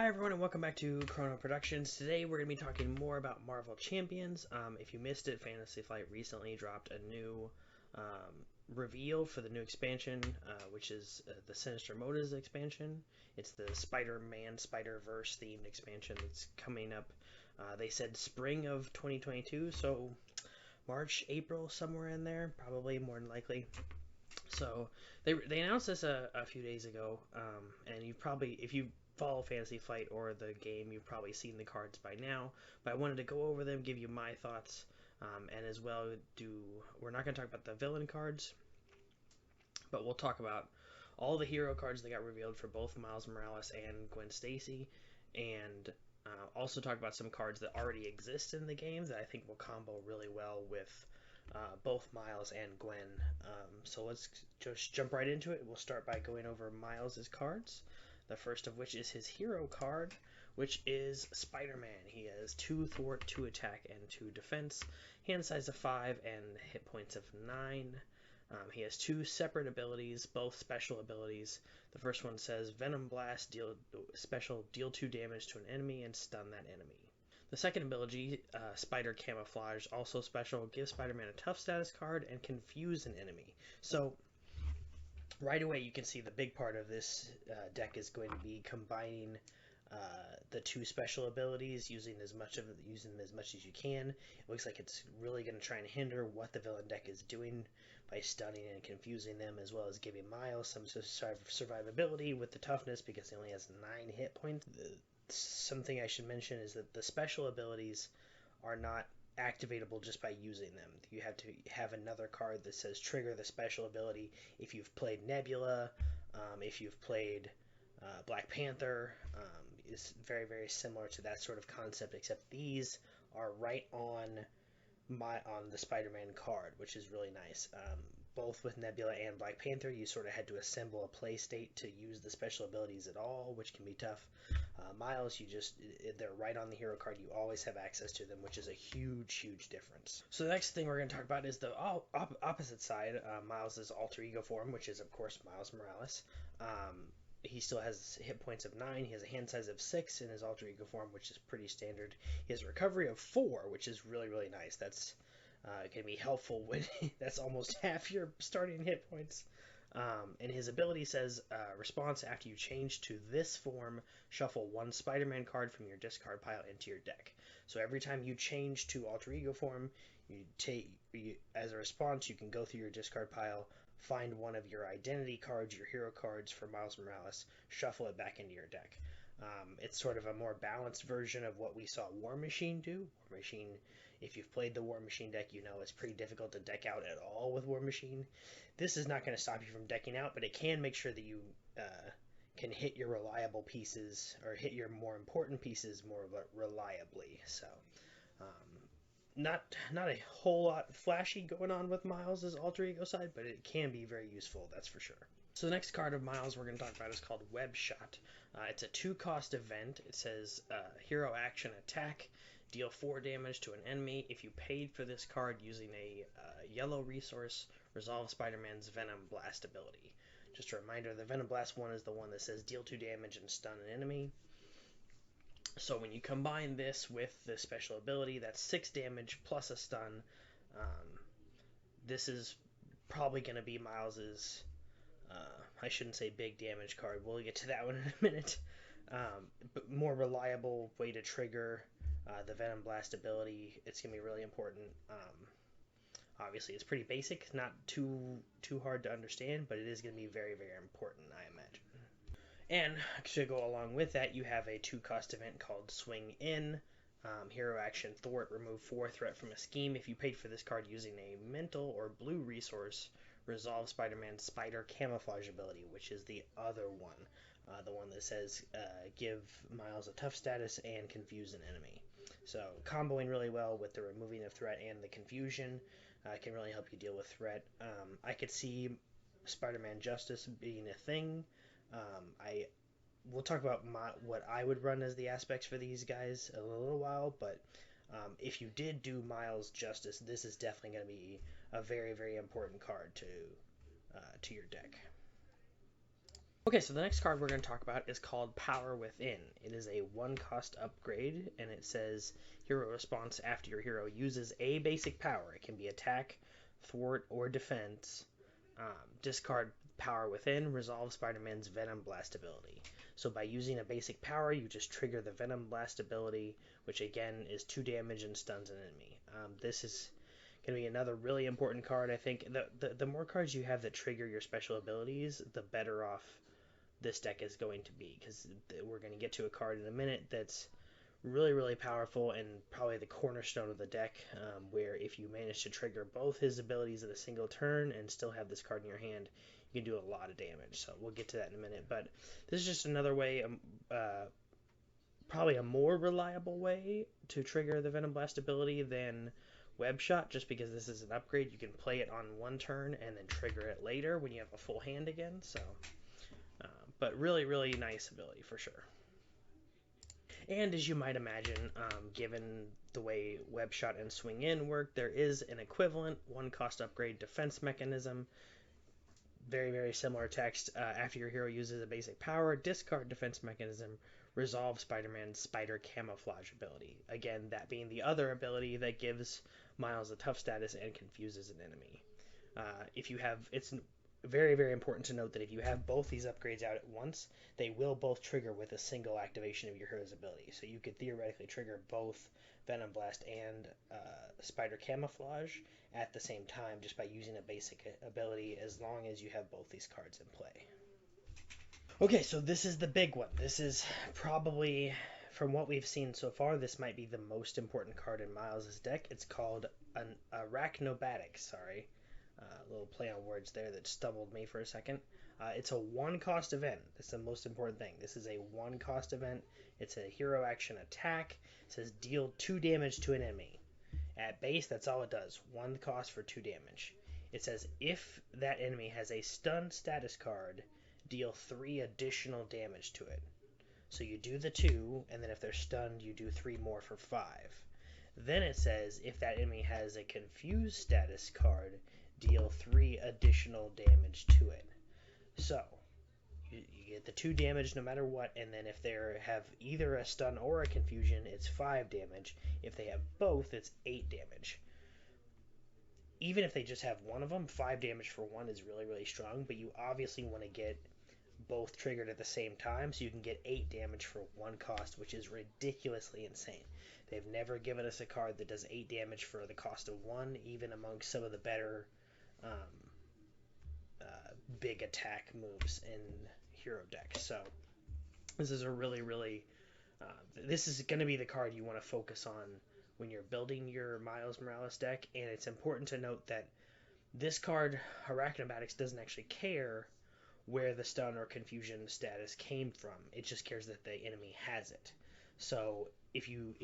Hi everyone and welcome back to Chrono Productions. Today we're going to be talking more about Marvel Champions. If you missed it, Fantasy Flight recently dropped a new reveal for the new expansion, which is the Sinister Motives expansion. It's the Spider-Man, Spider-Verse themed expansion that's coming up. They said spring of 2022, so March, April, somewhere in there, probably more than likely. So they announced this a few days ago, and you probably, if you follow Fantasy Flight or the game, you've probably seen the cards by now. But I wanted to go over them, give you my thoughts, and as well we're not going to talk about the villain cards, but we'll talk about all the hero cards that got revealed for both Miles Morales and Gwen Stacy, and also talk about some cards that already exist in the game that I think will combo really well with both Miles and Gwen. So let's just jump right into it. We'll start by going over Miles' cards. The first of which is his hero card, which is Spider-Man. He has 2 thwart, 2 attack, and 2 defense, hand size of 5, and hit points of 9. He has 2 separate abilities, both special abilities. The first one says Venom Blast, deal 2 damage to an enemy and stun that enemy. The second ability, Spider Camouflage, also special, gives Spider-Man a tough status card and confuse an enemy. So right away you can see the big part of this deck is going to be combining the 2 special abilities, using them as much as you can. It looks like it's really going to try and hinder what the villain deck is doing by stunning and confusing them, as well as giving Miles some survivability with the toughness because he only has 9 hit points. Something I should mention is that the special abilities are not activatable just by using them. You have to have another card that says trigger the special ability if you've played Nebula, if you've played Black Panther. It's very, very similar to that sort of concept, except these are right on the Spider-Man card, which is really nice. Both with Nebula and Black Panther, you sort of had to assemble a play state to use the special abilities at all, which can be tough. Miles, they're right on the hero card. You always have access to them, which is a huge, huge difference. So the next thing we're going to talk about is the opposite side, Miles' alter ego form, which is, of course, Miles Morales. He still has hit points of 9. He has a hand size of 6 in his alter ego form, which is pretty standard. He has a recovery of 4, which is really, really nice. That's going to be helpful when that's almost half your starting hit points. And his ability says, response after you change to this form, shuffle 1 Spider-Man card from your discard pile into your deck. So every time you change to alter ego form, as a response, you can go through your discard pile, find one of your identity cards, your hero cards for Miles Morales, shuffle it back into your deck. It's sort of a more balanced version of what we saw War Machine do. War Machine, if you've played the War Machine deck, you know it's pretty difficult to deck out at all with War Machine. This is not going to stop you from decking out, but it can make sure that you can hit your reliable pieces, or hit your more important pieces more reliably. So not a whole lot flashy going on with Miles' alter ego side, but it can be very useful, that's for sure. So the next card of Miles we're going to talk about is called Web Shot. It's a 2-cost event. It says hero action attack, deal 4 damage to an enemy. If you paid for this card using a yellow resource, resolve Spider-Man's Venom Blast ability. Just a reminder, the Venom Blast one is the one that says deal 2 damage and stun an enemy. So when you combine this with the special ability, that's 6 damage plus a stun. This is probably going to be Miles's, I shouldn't say big damage card. We'll get to that one in a minute. But more reliable way to trigger the Venom Blast ability. It's going to be really important. Obviously, it's pretty basic, not too hard to understand, but it is going to be very, very important, I imagine. And to go along with that, you have a 2-cost event called Swing In. Hero action thwart, remove 4 threat from a scheme. If you paid for this card using a mental or blue resource, resolve Spider-Man's Spider Camouflage ability, which is the other one. The one that says give Miles a tough status and confuse an enemy. So comboing really well with the removing of threat and the confusion can really help you deal with threat. I could see Spider-Man Justice being a thing. We'll talk about what I would run as the aspects for these guys in a little while, but if you did do Miles Justice, this is definitely going to be a very, very important card to your deck. Okay, so the next card we're going to talk about is called Power Within. It is a 1-cost upgrade, and it says hero response after your hero uses a basic power. It can be attack, thwart, or defense. Discard Power Within, resolve Spider-Man's Venom Blast ability. So by using a basic power, you just trigger the Venom Blast ability, which again is 2 damage and stuns an enemy. This is going to be another really important card. I think the more cards you have that trigger your special abilities, the better off this deck is going to be, because we're going to get to a card in a minute that's really, really powerful and probably the cornerstone of the deck, where if you manage to trigger both his abilities in a single turn and still have this card in your hand, you can do a lot of damage. So we'll get to that in a minute, but this is just another way, probably a more reliable way to trigger the Venom Blast ability than Web Shot, just because this is an upgrade. You can play it on one turn and then trigger it later when you have a full hand again. So but really, really nice ability for sure. And as you might imagine, given the way Web Shot and Swing In work, there is an equivalent 1-cost upgrade defense mechanism. Very, very similar text. After your hero uses a basic power, discard defense mechanism, resolve Spider-Man's spider camouflage ability. Again, that being the other ability that gives Miles a tough status and confuses an enemy. If you have, it's very, very important to note that if you have both these upgrades out at once, they will both trigger with a single activation of your hero's ability. So you could theoretically trigger both Venom Blast and Spider Camouflage at the same time just by using a basic ability, as long as you have both these cards in play. Okay, so this is the big one. This is probably, from what we've seen so far, this might be the most important card in Miles' deck. It's called an Arachnobatic, sorry. A little play on words there that stumbled me for a second. It's a 1-cost event. That's the most important thing. This is a 1-cost event. It's a hero action attack. It says deal 2 damage to an enemy. At base, that's all it does. 1 cost for 2 damage. It says if that enemy has a stun status card, deal 3 additional damage to it. So you do the 2, and then if they're stunned, you do 3 more for 5. Then it says if that enemy has a confused status card, deal 3 additional damage to it. So you get the 2 damage no matter what, and then if they have either a stun or a confusion, it's 5 damage. If they have both, it's 8 damage. Even if they just have one of them, 5 damage for one is really, really strong, but you obviously want to get both triggered at the same time, so you can get 8 damage for 1 cost, which is ridiculously insane. They've never given us a card that does 8 damage for the cost of 1, even amongst some of the better big attack moves in hero deck. So this is a really, really this is going to be the card you want to focus on when you're building your Miles Morales deck. And it's important to note that this card, Arachnobatics, doesn't actually care where the stun or confusion status came from. It just cares that the enemy has it. So if you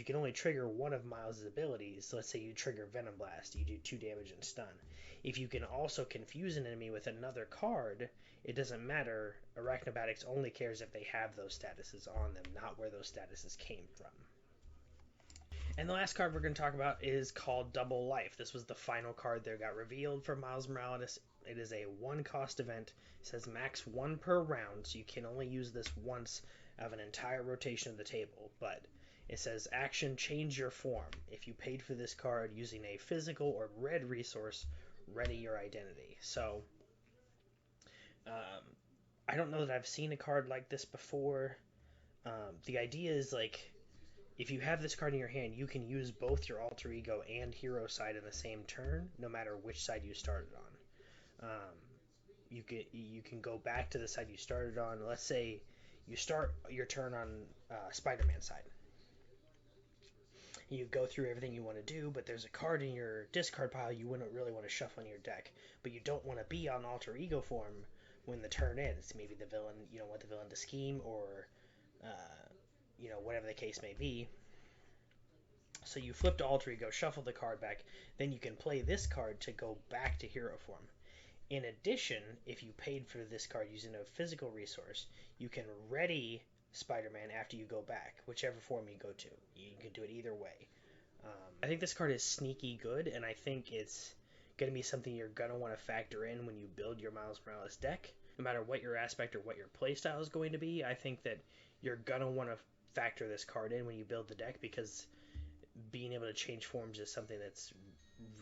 can only trigger one of Miles' abilities, let's say you trigger Venom Blast, you do 2 damage and stun. If you can also confuse an enemy with another card, it doesn't matter. Arachnobatics only cares if they have those statuses on them, not where those statuses came from. And the last card we're going to talk about is called Double Life. This was the final card that got revealed for Miles Morales. It is a 1-cost event. It says max 1 per round, so you can only use this once of an entire rotation of the table. But it says action, change your form. If you paid for this card using a physical or red resource, ready your identity. So I don't know that I've seen a card like this before. The idea is, like, if you have this card in your hand, you can use both your alter ego and hero side in the same turn, no matter which side you started on. You can go back to the side you started on. Let's say you start your turn on Spider-Man's side. You go through everything you want to do, but there's a card in your discard pile you wouldn't really want to shuffle in your deck, but you don't want to be on alter ego form when the turn ends. Maybe the villain, you don't want the villain to scheme, or whatever the case may be. So you flip to alter ego, shuffle the card back, then you can play this card to go back to hero form. In addition, if you paid for this card using a physical resource, you can ready Spider-Man after you go back, whichever form you go to. You can do it either way. I think this card is sneaky good, and I think it's going to be something you're going to want to factor in when you build your Miles Morales deck. no matter what your aspect or what your playstyle is going to be, I think that you're gonna want to factor this card in when you build the deck, because being able to change forms is something that's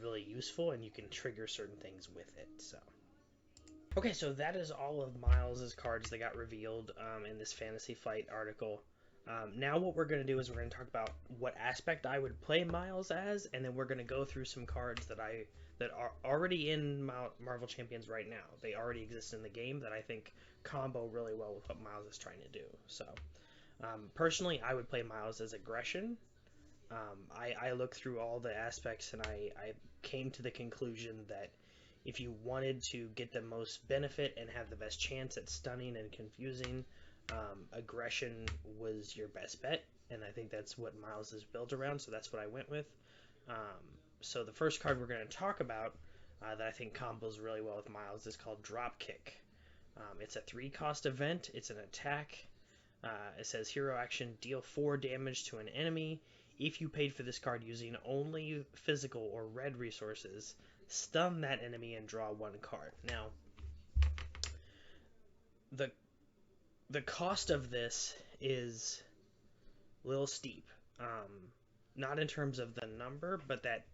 really useful, and you can trigger certain things with it. So, okay, so that is all of Miles's cards that got revealed in this Fantasy Flight article. Now what we're going to do is we're going to talk about what aspect I would play Miles as, and then we're going to go through some cards that are already in Marvel Champions right now. They already exist in the game that I think combo really well with what Miles is trying to do. So, personally, I would play Miles as Aggression. I looked through all the aspects, and I came to the conclusion that if you wanted to get the most benefit and have the best chance at stunning and confusing, Aggression was your best bet, and I think that's what Miles is built around, so that's what I went with. So the first card we're going to talk about that I think combos really well with Miles is called Dropkick. It's a 3-cost event. It's an attack. It says hero action, deal 4 damage to an enemy. If you paid for this card using only physical or red resources, stun that enemy and draw 1 card. Now, the cost of this is a little steep. Not in terms of the number, but that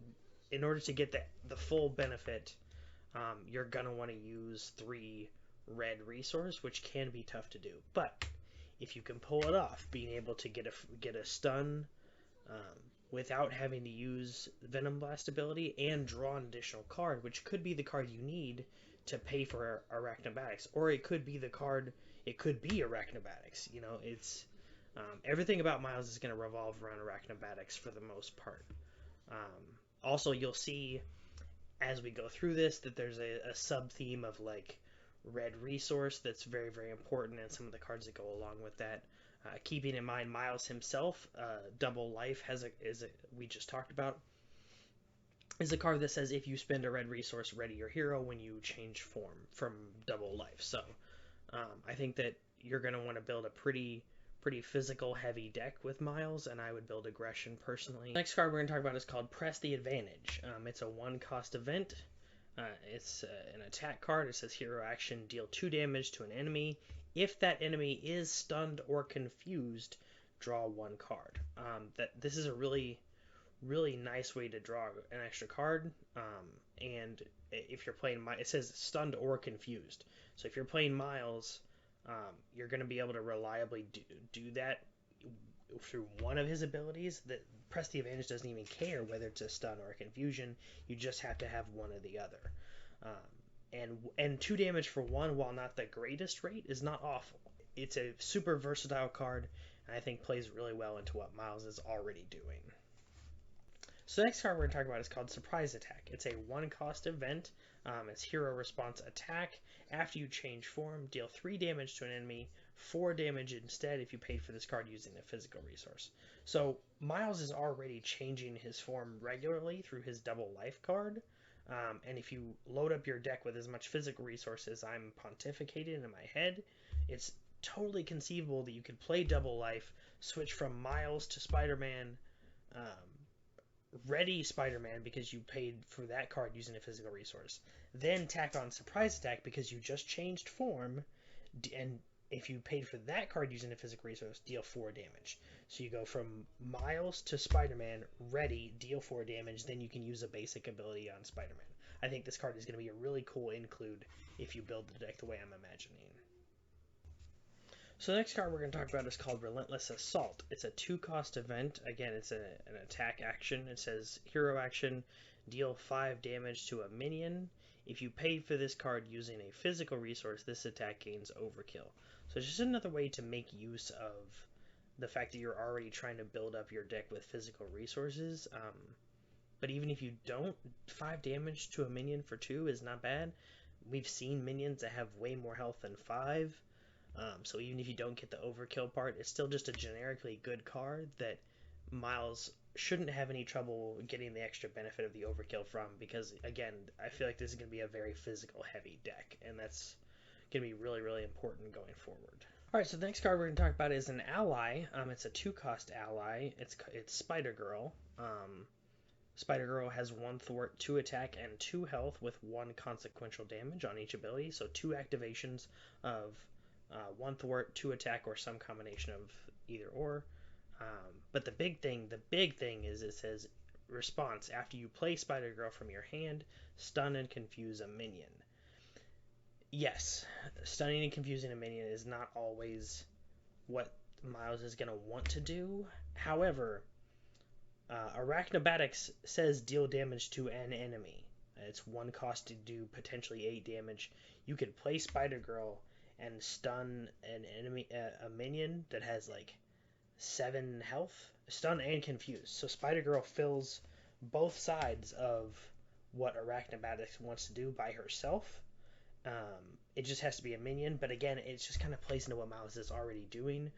in order to get the full benefit, you're gonna want to use 3 red resource, which can be tough to do. But if you can pull it off, being able to get a stun without having to use Venom Blast ability and draw an additional card, which could be the card you need to pay for Arachnobatics, or it could be the card. It could be Arachnobatics. You know, it's everything about Miles is going to revolve around Arachnobatics for the most part. Also, you'll see as we go through this that there's a sub theme of like red resource that's very, very important, and some of the cards that go along with that. Keeping in mind Miles himself, Double Life we just talked about, is a card that says if you spend a red resource, ready your hero when you change form from Double Life. So I think that you're going to want to build a pretty physical heavy deck with Miles, and I would build Aggression personally. The next card we're going to talk about is called Press the Advantage. It's a 1-cost event. It's an attack card. It says hero action, deal 2 damage to an enemy. If that enemy is stunned or confused, draw 1 card. This is a really nice way to draw an extra card. And if you're playing, it says stunned or confused. So if you're playing Miles, you're going to be able to reliably do that through one of his abilities. That Press the Advantage doesn't even care whether it's a stun or a confusion. You just have to have one or the other. And 2 damage for 1, while not the greatest rate, is not awful. It's a super versatile card, and I think plays really well into what Miles is already doing. So the next card we're going to talk about is called Surprise Attack. It's a 1-cost event. It's hero response attack. After you change form, deal 3 damage to an enemy, 4 damage instead if you paid for this card using a physical resource. So Miles is already changing his form regularly through his Double Life card. And if you load up your deck with as much physical resources I'm pontificating in my head, it's totally conceivable that you could play Double Life, switch from Miles to Spider-Man, ready Spider-Man because you paid for that card using a physical resource, then tack on Surprise Attack because you just changed form, and if you paid for that card using a physical resource, deal 4 damage. So you go from Miles to Spider-Man, ready, deal 4 damage, then you can use a basic ability on Spider-Man. I think this card is going to be a really cool include if you build the deck the way I'm imagining. So the next card we're going to talk about is called Relentless Assault. It's a 2-cost event. Again, it's an attack action. It says hero action, deal 5 damage to a minion. If you paid for this card using a physical resource, this attack gains overkill. So it's just another way to make use of the fact that you're already trying to build up your deck with physical resources. But even if you don't, 5 damage to a minion for 2 is not bad. We've seen minions that have way more health than 5. So even if you don't get the overkill part, it's still just a generically good card that Miles shouldn't have any trouble getting the extra benefit of the overkill from, because, again, I feel like this is going to be a very physical heavy deck, and that's going to be really, really important going forward. Alright, so the next card we're going to talk about is an ally. It's a 2-cost ally. It's Spider-Girl. Spider-Girl has 1 thwart, 2 attack, and 2 health with 1 consequential damage on each ability. So 2 activations of 1 thwart, 2 attack, or some combination of either or. But the big thing is it says response after you play Spider-Girl from your hand, stun and confuse a minion. Yes, stunning and confusing a minion is not always what Miles is going to want to do. However, Arachnobatics says deal damage to an enemy. It's 1 cost to do potentially 8 damage. You could play Spider-Girl and stun an enemy, a minion that has like 7 health, stun and confuse. So Spider-Girl fills both sides of what Arachnobatics wants to do by herself. It just has to be a minion, but again, it just kind of plays into what Miles is already doing.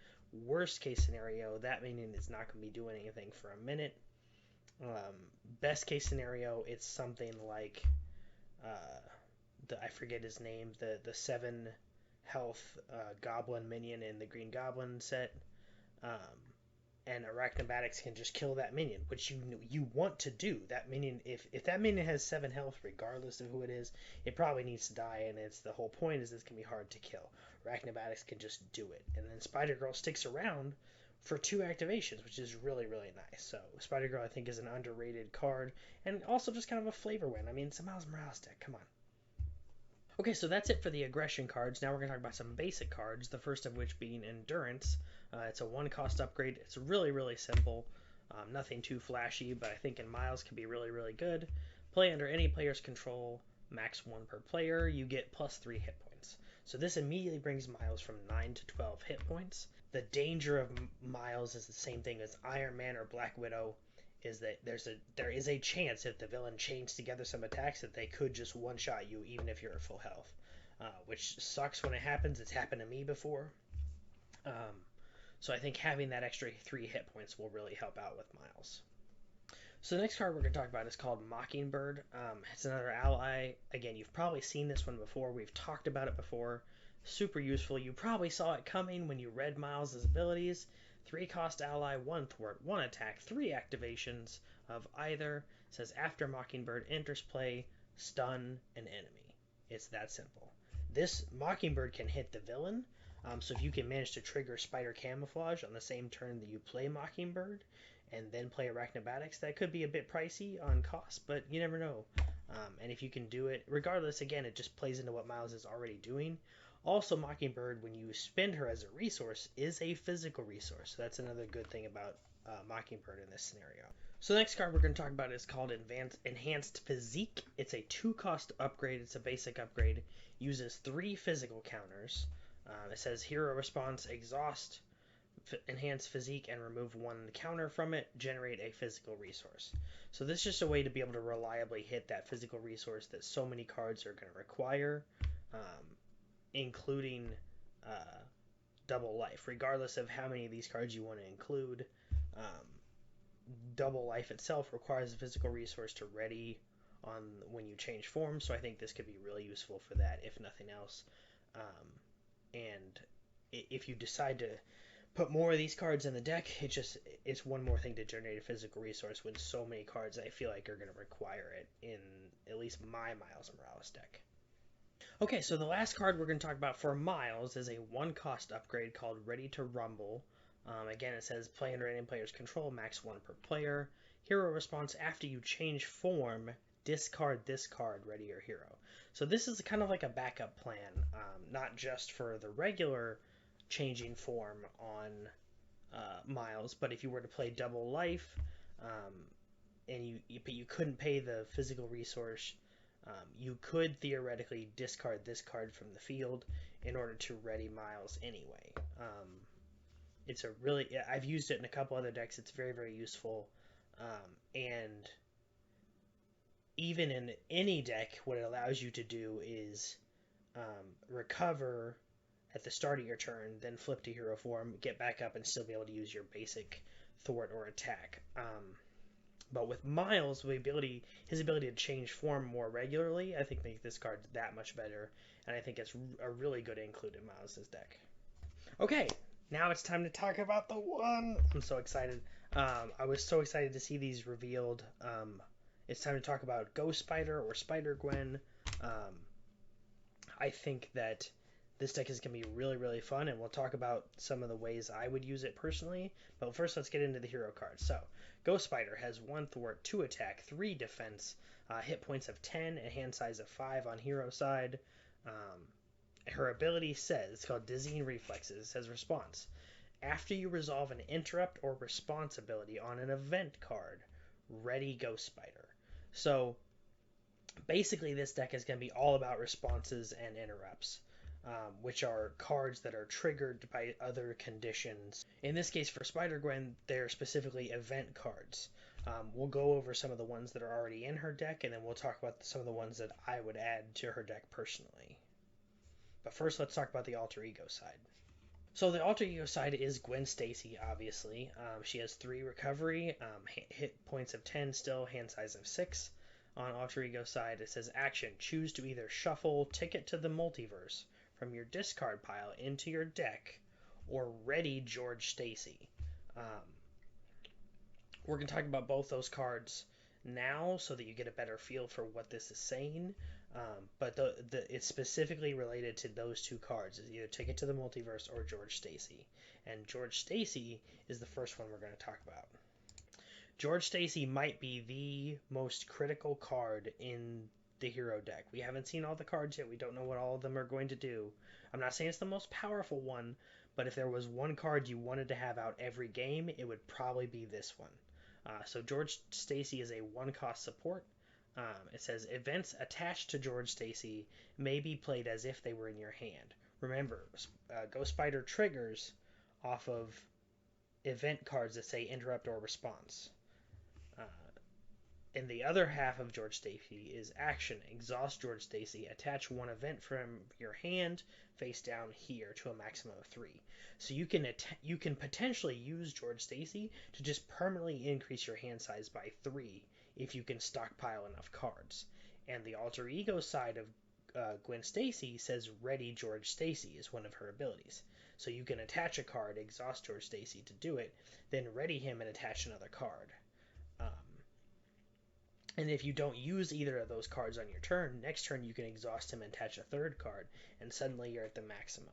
Worst case scenario, that minion is not going to be doing anything for a minute. Best case scenario, it's something like I forget his name, the 7 health goblin minion in the Green Goblin set. And Arachnobatics can just kill that minion, which you want to do. That minion, if that minion has 7 health, regardless of who it is, it probably needs to die, and it's the whole point is this can be hard to kill. Arachnobatics can just do it, and then Spider-Girl sticks around for 2 activations, which is really, really nice. So Spider-Girl, I think, is an underrated card, and also just kind of a flavor win. I mean, it's a Miles Morales deck. Come on. Okay, so that's it for the aggression cards. Now we're going to talk about some basic cards, the first of which being Endurance. It's a 1 cost upgrade. It's really, really simple. Nothing too flashy, but I think in Miles can be really, really good. Play under any player's control, max 1 per player. You get plus 3 hit points. So this immediately brings Miles from 9 to 12 hit points. The danger of Miles is the same thing as Iron Man or Black Widow, is that there is a chance if the villain chains together some attacks that they could just one-shot you even if you're at full health, which sucks when it happens. It's happened to me before. So I think having that extra 3 hit points will really help out with Miles. So the next card we're going to talk about is called Mockingbird. It's another ally. Again, you've probably seen this one before. We've talked about it before. Super useful. You probably saw it coming when you read Miles' abilities. 3 cost ally, 1 thwart, 1 attack, 3 activations of either. It says after Mockingbird enters play, stun an enemy. It's that simple. This Mockingbird can hit the villain. So if you can manage to trigger Spider Camouflage on the same turn that you play Mockingbird, and then play Arachnobatics, that could be a bit pricey on cost, but you never know. And if you can do it, regardless, again, it just plays into what Miles is already doing. Also, Mockingbird, when you spend her as a resource, is a physical resource. So that's another good thing about Mockingbird in this scenario. So the next card we're going to talk about is called Enhanced Physique. It's a 2 cost upgrade. It's a basic upgrade. Uses 3 physical counters. It says hero response, exhaust, enhance physique, and remove 1 counter from it, generate a physical resource. So this is just a way to be able to reliably hit that physical resource that so many cards are going to require, including double life. Regardless of how many of these cards you want to include, double life itself requires a physical resource to ready on when you change form, so I think this could be really useful for that, if nothing else. And if you decide to put more of these cards in the deck, it's one more thing to generate a physical resource when so many cards I feel like are going to require it in at least my Miles Morales deck. Okay, so the last card we're going to talk about for Miles is a 1 cost upgrade called Ready to Rumble. Again, it says play under any player's control, max 1 per player. Hero response after you change form, discard this card, ready your hero. So this is kind of like a backup plan, not just for the regular changing form on Miles, but if you were to play double life, but you couldn't pay the physical resource, you could theoretically discard this card from the field in order to ready Miles anyway. I've used it in a couple other decks. It's very, very useful, and even in any deck, what it allows you to do is recover at the start of your turn, then flip to hero form, get back up, and still be able to use your basic thwart or attack. But with Miles, his ability to change form more regularly, I think makes this card that much better, and I think it's a really good include in Miles' deck. Okay, Now it's time to talk about the one. I'm so excited. I was so excited to see these revealed. It's time to talk about Ghost Spider or Spider Gwen. Um, I think that this deck is going to be really, really fun, and we'll talk about some of the ways I would use it personally. But first, let's get into the hero cards. So, Ghost Spider has 1 thwart, 2 attack, 3 defense, hit points of 10, and hand size of 5 on hero side. Um, Her ability says, it's called Dizzying Reflexes, it says response. After you resolve an interrupt or response ability on an event card, ready Ghost Spider. So basically this deck is going to be all about responses and interrupts, which are cards that are triggered by other conditions. In this case for Spider Gwen, they're specifically event cards. We'll go over some of the ones that are already in her deck, and then we'll talk about some of the ones that I would add to her deck personally. But first, let's talk about the alter ego side. So the alter ego side is Gwen Stacy, obviously. She has 3 recovery, hit points of 10 still, hand size of 6. On alter ego side, it says action. Choose to either shuffle Ticket to the Multiverse from your discard pile into your deck, or ready George Stacy. We're going to talk about both those cards now so that you get a better feel for what this is saying. But it's specifically related to those 2 cards. It's either Ticket to the Multiverse or George Stacy. And George Stacy is the first one we're going to talk about. George Stacy might be the most critical card in the hero deck. We haven't seen all the cards yet. We don't know what all of them are going to do. I'm not saying it's the most powerful one, but if there was one card you wanted to have out every game, it would probably be this one. So George Stacy is a 1-cost support. It says events attached to George Stacy may be played as if they were in your hand. Remember, Ghost Spider triggers off of event cards that say interrupt or response. And the other half of George Stacy is action. Exhaust George Stacy. Attach 1 event from your hand face down here to a maximum of 3. So you can potentially use George Stacy to just permanently increase your hand size by 3 if you can stockpile enough cards. And the alter ego side of Gwen Stacy says ready George Stacy is one of her abilities. So you can attach a card, exhaust George Stacy to do it, then ready him and attach another card. And if you don't use either of those cards on your turn, next turn you can exhaust him and attach a 3rd card, and suddenly you're at the maximum.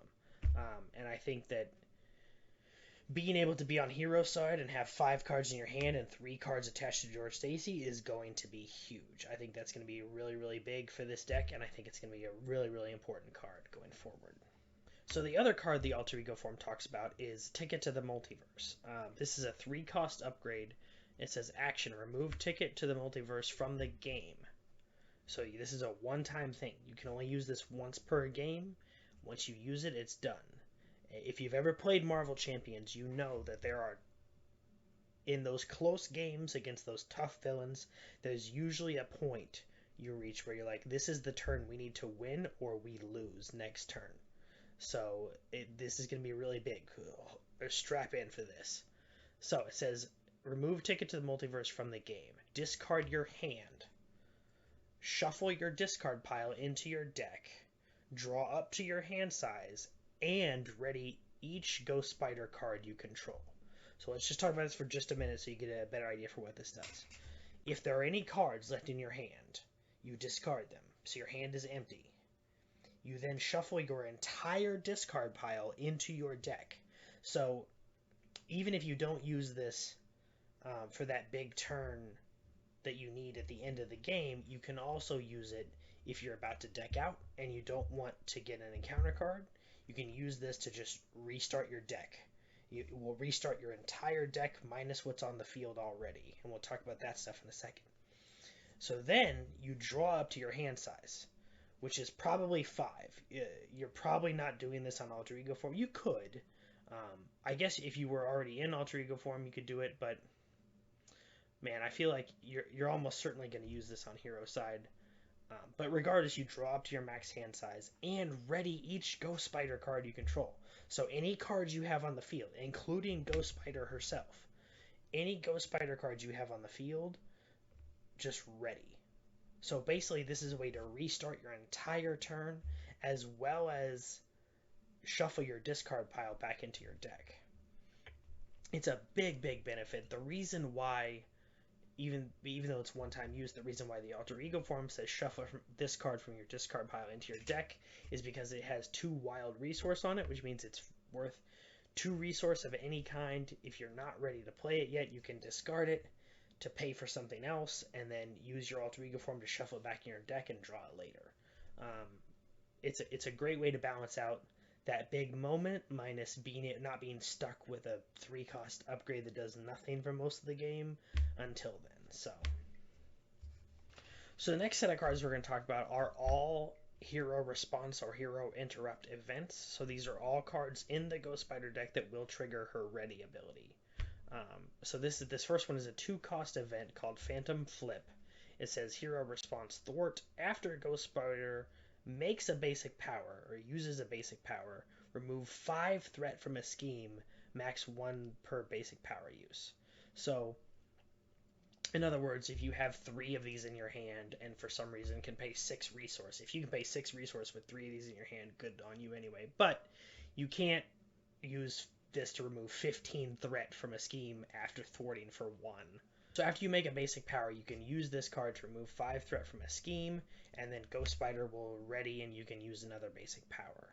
And I think that being able to be on hero side and have 5 cards in your hand and 3 cards attached to George Stacy is going to be huge. I think that's going to be really, really big for this deck, and I think it's going to be a really, really important card going forward. So the other card the alter ego form talks about is Ticket to the Multiverse. This is a 3-cost upgrade. It says action, remove Ticket to the Multiverse from the game. So this is a one-time thing. You can only use this once per game. Once you use it, it's done. If you've ever played Marvel Champions, you know that there are, in those close games against those tough villains, there's usually a point you reach where you're like, this is the turn we need to win or we lose next turn. So this is going to be really big. Strap in for this. So it says, remove Ticket to the Multiverse from the game. Discard your hand. Shuffle your discard pile into your deck. Draw up to your hand size. And ready each Ghost Spider card you control. So let's just talk about this for just a minute so you get a better idea for what this does. If there are any cards left in your hand, you discard them. So your hand is empty. You then shuffle your entire discard pile into your deck. So even if you don't use this for that big turn that you need at the end of the game, you can also use it if you're about to deck out and you don't want to get an encounter card. You can use this to just restart your deck. You will restart your entire deck minus what's on the field already, and we'll talk about that stuff in a second. So then you draw up to your hand size, which is probably 5. You're probably not doing this on alter ego form. You could. I guess if you were already in alter ego form, you could do it, but man, I feel like you're almost certainly going to use this on hero side. But regardless, you draw up to your max hand size and ready each Ghost Spider card you control. So any cards you have on the field, including Ghost Spider herself, any Ghost Spider cards you have on the field, just ready. So basically, this is a way to restart your entire turn, as well as shuffle your discard pile back into your deck. It's a big, big benefit. The reason why, even though it's one-time use, the reason why the alter ego form says shuffle this card from your discard pile into your deck is because it has 2 wild resource on it, which means it's worth 2 resource of any kind. If you're not ready to play it yet, you can discard it to pay for something else, and then use your alter ego form to shuffle it back in your deck and draw it later. It's a great way to balance out that big moment minus not being stuck with a 3-cost upgrade that does nothing for most of the game until then. So the next set of cards we're going to talk about are all hero response or hero interrupt events. So these are all cards in the Ghost Spider deck that will trigger her ready ability. So this first one is a 2-cost event called Phantom Flip. It says hero response thwart. After Ghost Spider makes a basic power or uses a basic power, remove 5 threat from a scheme, max 1 per basic power use. So in other words, if you have 3 of these in your hand and for some reason can pay 6 resource, if you can pay 6 resource with 3 of these in your hand, good on you anyway. But you can't use this to remove 15 threat from a scheme after thwarting for 1. So after you make a basic power, you can use this card to remove 5 threat from a scheme, and then Ghost Spider will ready and you can use another basic power.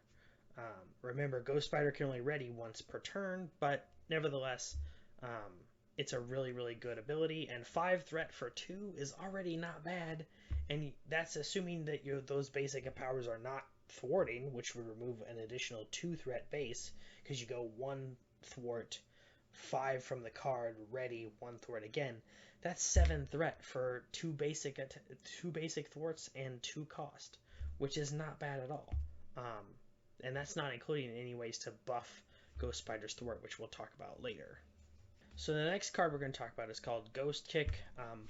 Remember, Ghost Spider can only ready once per turn, but nevertheless, it's a really, really good ability, and 5 threat for 2 is already not bad, and that's assuming that those basic powers are not thwarting, which would remove an additional 2 threat base, because you go 1 thwart, 5 from the card, ready, 1 thwart again. That's 7 threat for 2 basic thwarts and 2 cost, which is not bad at all. And that's not including any ways to buff Ghost Spider's thwart, which we'll talk about later. So the next card we're going to talk about is called Ghost Kick.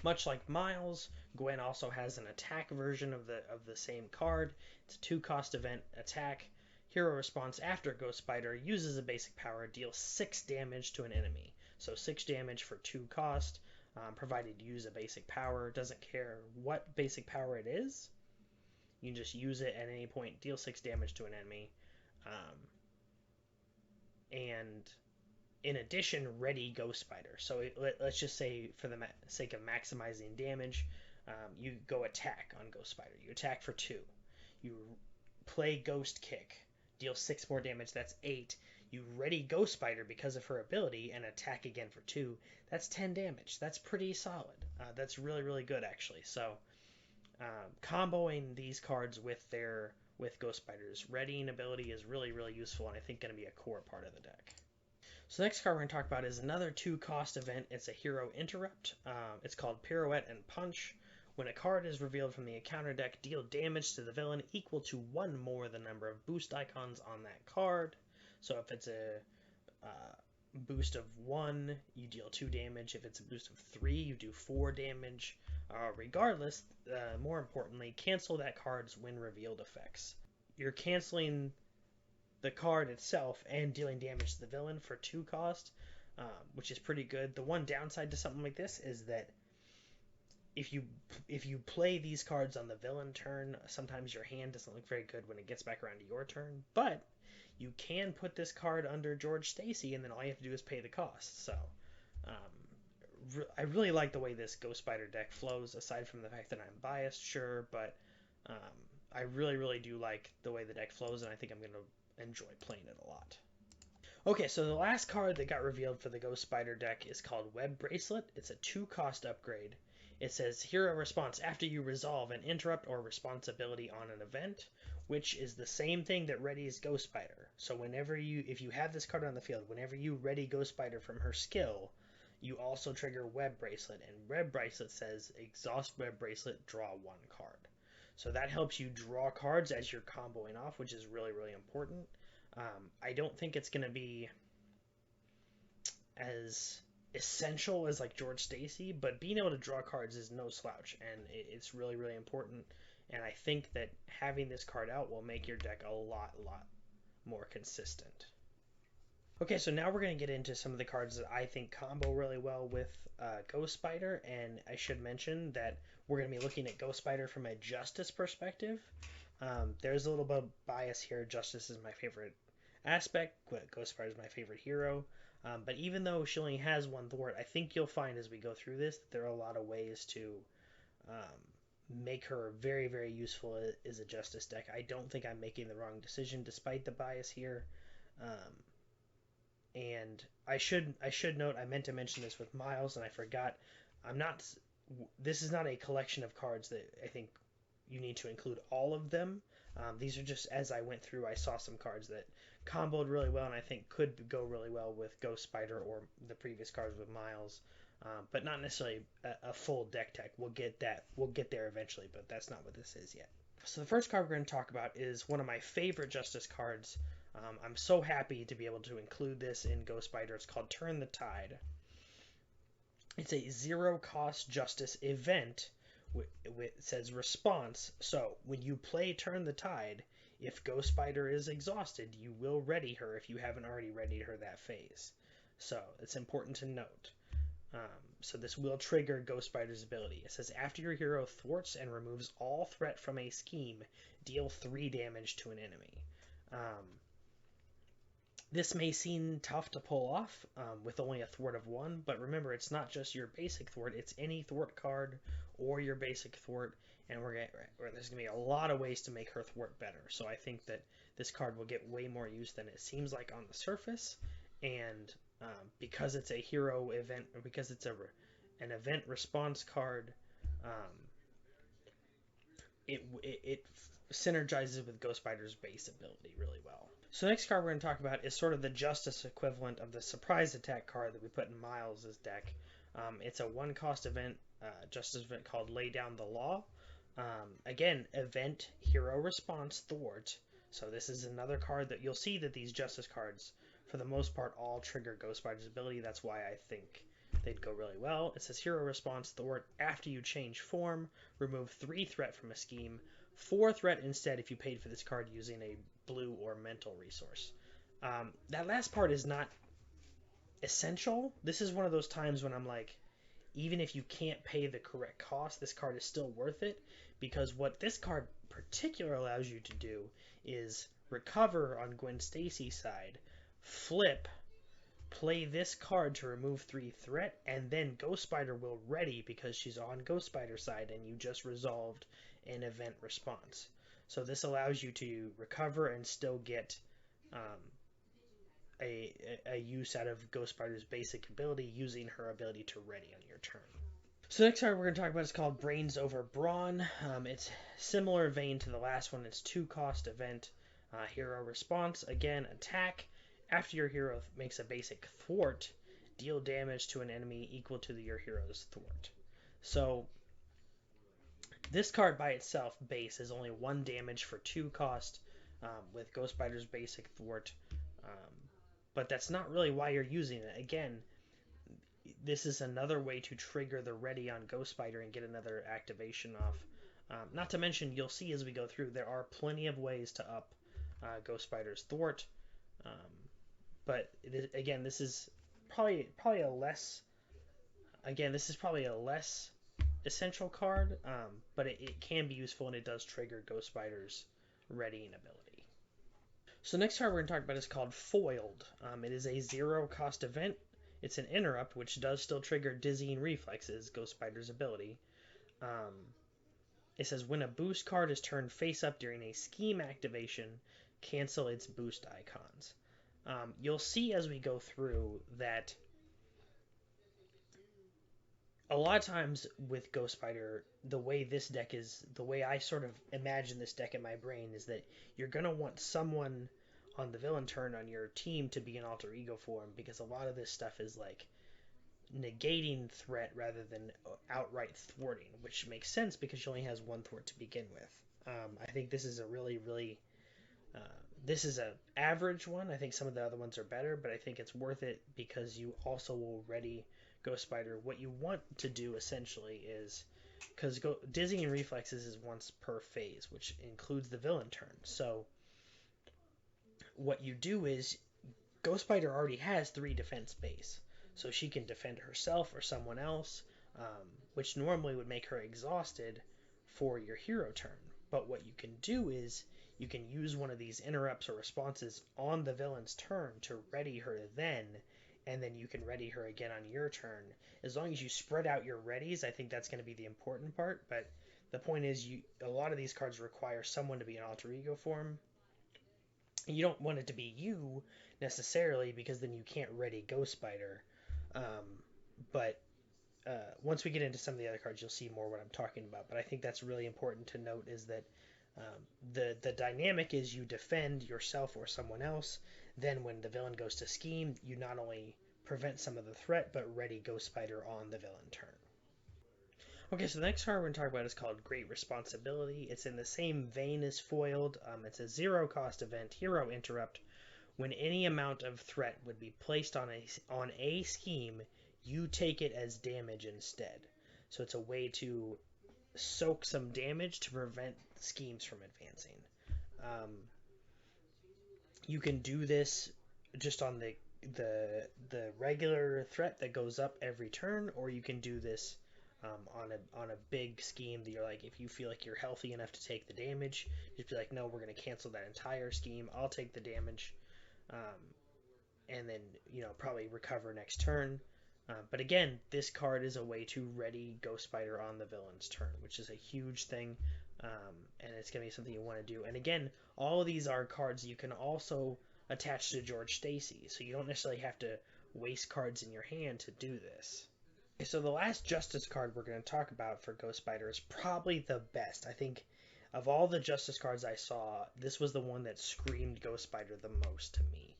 Much like Miles, Gwen also has an attack version of the same card. It's a 2-cost event attack. Hero response after Ghost Spider uses a basic power, deals 6 damage to an enemy. So 6 damage for 2 cost, provided you use a basic power. Doesn't care what basic power it is. You can just use it at any point, deal 6 damage to an enemy. And in addition, ready Ghost Spider. So let's just say, for the sake of maximizing damage, you go attack on Ghost Spider. You attack for 2. You play Ghost Kick, deal 6 more damage, that's 8. You ready Ghost Spider because of her ability and attack again for 2. That's 10 damage. That's pretty solid. That's really, really good, actually. So comboing these cards with Ghost Spider's readying ability is really, really useful, and I think going to be a core part of the deck. So the next card we're going to talk about is another 2-cost event. It's a hero interrupt. It's called Pirouette and Punch. When a card is revealed from the encounter deck, deal damage to the villain equal to 1 more the number of boost icons on that card. So if it's a boost of 1, you deal 2 damage. If it's a boost of 3, you do 4 damage. Regardless, more importantly, cancel that card's when revealed effects. You're canceling the card itself and dealing damage to the villain for 2 cost, which is pretty good. The one downside to something like this is that if you play these cards on the villain turn, sometimes your hand doesn't look very good when it gets back around to your turn, but you can put this card under George Stacy, and then all you have to do is pay the cost. So I really like the way this Ghost Spider deck flows, aside from the fact that I'm biased, sure, but I really, really do like the way the deck flows, and I think I'm going to enjoy playing it a lot. Okay, so the last card that got revealed for the Ghost Spider deck is called Web Bracelet. It's a 2-cost upgrade. It says hero response after you resolve an interrupt or responsibility on an event, which is the same thing that readies Ghost Spider. So if you have this card on the field, whenever you ready Ghost Spider from her skill, you also trigger Web Bracelet, and Web Bracelet says exhaust Web Bracelet, draw 1 card. So that helps you draw cards as you're comboing off, which is really, really important. I don't think it's going to be as essential as like George Stacy, but being able to draw cards is no slouch, and it's really, really important. And I think that having this card out will make your deck a lot more consistent. Okay, so now we're going to get into some of the cards that I think combo really well with Ghost Spider, and I should mention that we're going to be looking at Ghost Spider from a Justice perspective. There's a little bit of bias here. Justice is my favorite aspect. Ghost Spider is my favorite hero. But even though she only has one thwart, I think you'll find as we go through this that there are a lot of ways to make her very, very useful as a Justice deck. I don't think I'm making the wrong decision despite the bias here. Um, and I should note, I meant to mention this with Miles and I forgot. I'm not. This is not a collection of cards that I think you need to include all of them. These are just as I went through, I saw some cards that comboed really well and I think could go really well with Ghost Spider or the previous cards with Miles, but not necessarily a full deck tech. We'll get that. We'll get there eventually, but that's not what this is yet. So the first card we're going to talk about is one of my favorite Justice cards. I'm so happy to be able to include this in Ghost Spider. It's called Turn the Tide. It's a zero-cost Justice event. It says response. So when you play Turn the Tide, if Ghost Spider is exhausted, you will ready her if you haven't already readied her that phase. So it's important to note. So this will trigger Ghost Spider's ability. It says after your hero thwarts and removes all threat from a scheme, deal 3 damage to an enemy. This may seem tough to pull off with only a thwart of 1, but remember it's not just your basic thwart, it's any thwart card or your basic thwart, and there's going to be a lot of ways to make her thwart better. So I think that this card will get way more use than it seems like on the surface, and because it's a hero event, or because it's an event response card, um, it synergizes with Ghost Spider's base ability really well. So the next card we're going to talk about is sort of the Justice equivalent of the Surprise Attack card that we put in Miles' deck. It's a 1-cost event, Justice event called Lay Down the Law. Again, event, hero response, thwart. So this is another card that you'll see that these Justice cards, for the most part, all trigger Ghost Spider's ability. That's why I think they'd go really well. It says hero response, thwart. After you change form, remove 3 threat from a scheme. 4 threat instead if you paid for this card using a blue or mental resource. That last part is not essential. This is one of those times when I'm like, even if you can't pay the correct cost, this card is still worth it, because what this card particularly allows you to do is recover on Gwen Stacy's side, flip, play this card to remove 3 threat, and then Ghost Spider will ready because she's on Ghost Spider's side and you just resolved an event response. So this allows you to recover and still get a use out of Ghost Spider's basic ability using her ability to ready on your turn. So next card we're going to talk about is called Brains over Brawn. It's similar vein to the last one. It's 2-cost event, hero response. Again, attack. After your hero makes a basic thwart, deal damage to an enemy equal to your hero's thwart. So this card by itself, base, is only 1 damage for 2 cost with Ghost Spider's basic thwart. But that's not really why you're using it. Again, this is another way to trigger the ready on Ghost Spider and get another activation off. Not to mention, you'll see as we go through, there are plenty of ways to up Ghost Spider's thwart. But again, this is probably a less. Again, this is probably a less essential card, but it can be useful and it does trigger Ghost Spider's readying ability. So next card we're going to talk about is called Foiled. It is a 0-cost event. It's an interrupt, which does still trigger Dizzying Reflexes, Ghost Spider's ability. It says when a boost card is turned face up during a scheme activation, cancel its boost icons. You'll see as we go through that a lot of times with Ghost Spider, the way I sort of imagine this deck in my brain is that you're going to want someone on the villain turn on your team to be in alter ego form, because a lot of this stuff is like negating threat rather than outright thwarting, which makes sense because she only has 1 thwart to begin with. I think this is a really this is an average one. I think some of the other ones are better, but I think it's worth it because you also will ready Ghost Spider. What you want to do essentially is, because Dizzying Reflexes is once per phase, which includes the villain turn. So what you do is Ghost Spider already has 3 defense base, so she can defend herself or someone else, which normally would make her exhausted for your hero turn. But what you can do is you can use one of these interrupts or responses on the villain's turn to ready her then, and then you can ready her again on your turn. As long as you spread out your readies, I think that's going to be the important part, but the point is a lot of these cards require someone to be in alter ego form. You don't want it to be you necessarily, because then you can't ready Ghost Spider. But once we get into some of the other cards, you'll see more what I'm talking about. But I think that's really important to note, is that the dynamic is you defend yourself or someone else. Then when the villain goes to scheme, you not only prevent some of the threat, but ready Ghost Spider on the villain turn. Okay, so the next card we're going to talk about is called Great Responsibility. It's in the same vein as Foiled. It's a 0-cost event, hero interrupt. When any amount of threat would be placed on a scheme, you take it as damage instead. So it's a way to soak some damage to prevent schemes from advancing. You can do this just on the regular threat that goes up every turn, or you can do this on a big scheme that you're like, if you feel like you're healthy enough to take the damage, just be like, no, we're going to cancel that entire scheme. I'll take the damage, and then probably recover next turn. But again, this card is a way to ready Ghost Spider on the villain's turn, which is a huge thing, and it's going to be something you want to do. And again, all of these are cards you can also attach to George Stacy, so you don't necessarily have to waste cards in your hand to do this. Okay, so the last Justice card we're going to talk about for Ghost Spider is probably the best. I think of all the Justice cards I saw, this was the one that screamed Ghost Spider the most to me.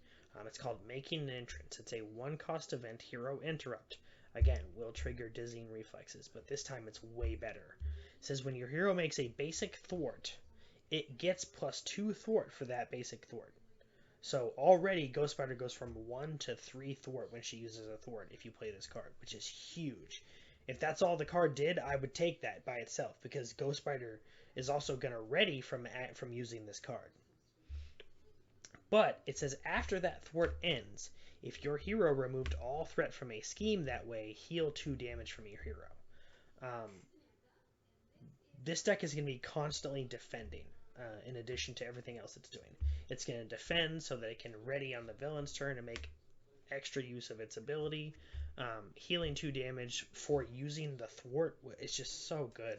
It's called Making an Entrance. It's a 1-cost event, hero interrupt. Again, will trigger dizzying reflexes, but this time it's way better. It says when your hero makes a basic thwart, it gets +2 thwart for that basic thwart. So already Ghost Spider goes from 1 to 3 thwart when she uses a thwart if you play this card, which is huge. If that's all the card did, I would take that by itself, because Ghost Spider is also going to ready from using this card. But it says after that thwart ends, if your hero removed all threat from a scheme that way, heal 2 damage from your hero. This deck is going to be constantly defending, in addition to everything else it's doing. It's going to defend so that it can ready on the villain's turn and make extra use of its ability. Healing 2 damage for using the thwart is just so good.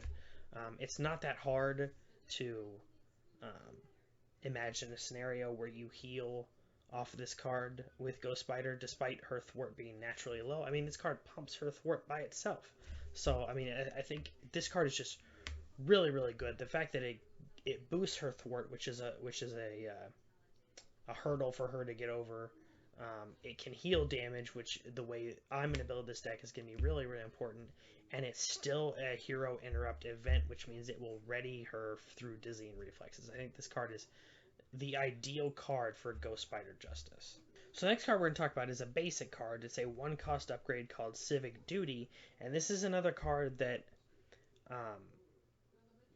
It's not that hard to imagine a scenario where you heal off this card with Ghost Spider, despite her thwart being naturally low. I mean, this card pumps her thwart by itself. So, I mean, I think this card is just really, really good. The fact that it boosts her thwart, which is a hurdle for her to get over. It can heal damage, which the way I'm going to build this deck is going to be really, really important. And it's still a hero interrupt event, which means it will ready her through dizzying reflexes. I think this card is the ideal card for Ghost Spider Justice. So the next card we're going to talk about is a basic card. It's a 1-cost upgrade called Civic Duty, and this is another card that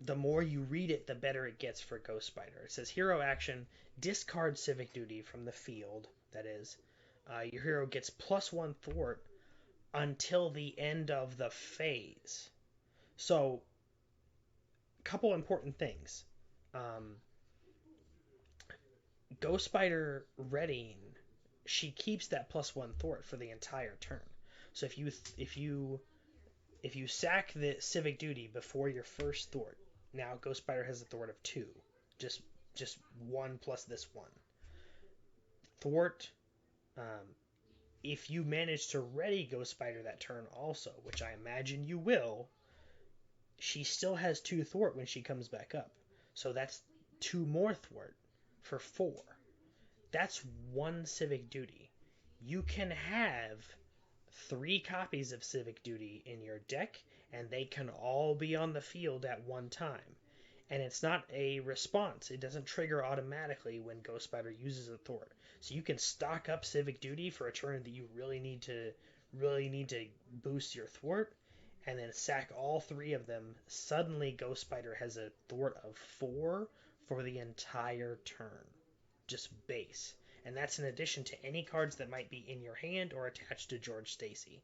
the more you read it, the better it gets for Ghost Spider. It says hero action, discard Civic Duty from the field, that is. Your hero gets +1 thwart until the end of the phase. So, a couple important things. Ghost Spider readying, she keeps that +1 thwart for the entire turn. So if you sack the Civic Duty before your first thwart, now Ghost Spider has a thwart of 2, just 1 plus this 1 thwart. If you manage to ready Ghost Spider that turn also, which I imagine you will, she still has 2 thwart when she comes back up. So that's 2 more thwart for 4. That's 1 Civic Duty. You can have 3 copies of Civic Duty in your deck, and they can all be on the field at one time. And it's not a response. It doesn't trigger automatically when Ghost Spider uses a thwart. So you can stock up Civic Duty for a turn that you really need to boost your thwart, and then sack all 3 of them. Suddenly Ghost Spider has a thwart of 4 for the entire turn. Just base. And that's in addition to any cards that might be in your hand or attached to George Stacy.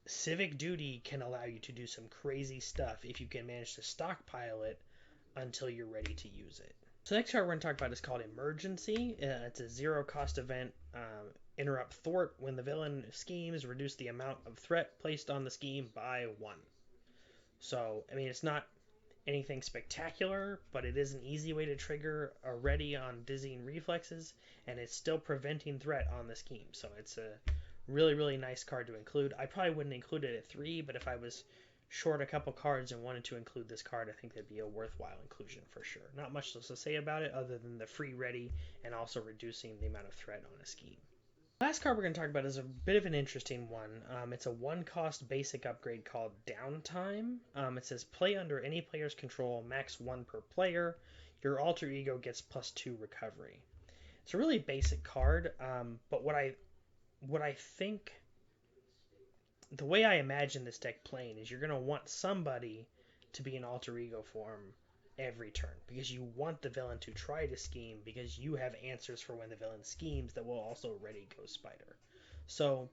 Civic Duty can allow you to do some crazy stuff if you can manage to stockpile it until you're ready to use it. So the next card we're going to talk about is called Emergency. It's a zero cost event. Interrupt thwart when the villain schemes, reduce the amount of threat placed on the scheme by 1. So, I mean, it's not anything spectacular, but it is an easy way to trigger a ready on dizzying reflexes, and it's still preventing threat on the scheme. So it's a really, really nice card to include. I probably wouldn't include it at 3, but if I was short a couple cards and wanted to include this card, I think that'd be a worthwhile inclusion for sure. Not much else to say about it other than the free ready and also reducing the amount of threat on a scheme. Last card we're going to talk about is a bit of an interesting one. It's a one-cost basic upgrade called Downtime. It says play under any player's control, max 1 per player. Your alter ego gets +2 recovery. It's a really basic card, but what I think, the way I imagine this deck playing is you're going to want somebody to be in alter ego form every turn because you want the villain to try to scheme because you have answers for when the villain schemes that will also ready Ghost Spider. So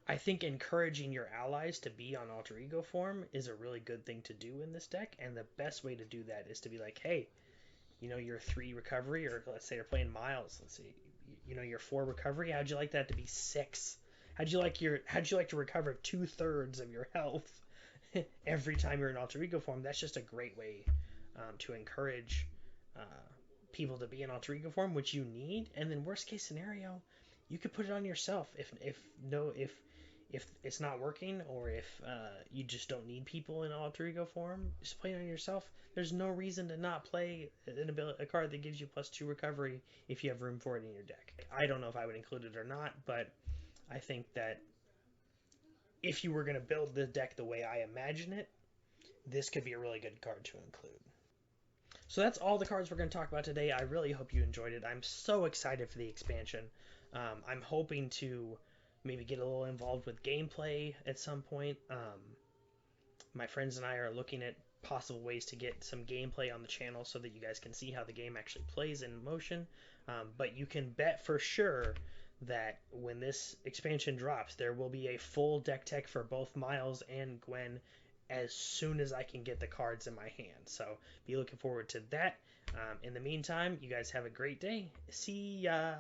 I think encouraging your allies to be on alter ego form is a really good thing to do in this deck, and the best way to do that is to be like, hey, your 3 recovery, or let's say you're playing Miles, let's see, your 4 recovery, how'd you like that to be 6? How'd you like to recover 2/3 of your health every time you're in alter ego form? That's just a great way to encourage uh, people to be in alter ego form, which you need. And then worst case scenario, you could put it on yourself if it's not working, or if you just don't need people in alter ego form. Just play it on yourself. There's no reason to not play a card that gives you +2 recovery if you have room for it in your deck. I don't know if I would include it or not, but I think that if you were going to build the deck the way I imagine it, this could be a really good card to include. So that's all the cards we're going to talk about today. I really hope you enjoyed it. I'm so excited for the expansion. I'm hoping to maybe get a little involved with gameplay at some point. My friends and I are looking at possible ways to get some gameplay on the channel so that you guys can see how the game actually plays in motion. But you can bet for sure that when this expansion drops, there will be a full deck tech for both Miles and Gwen as soon as I can get the cards in my hand. So be looking forward to that. In the meantime, you guys have a great day. See ya!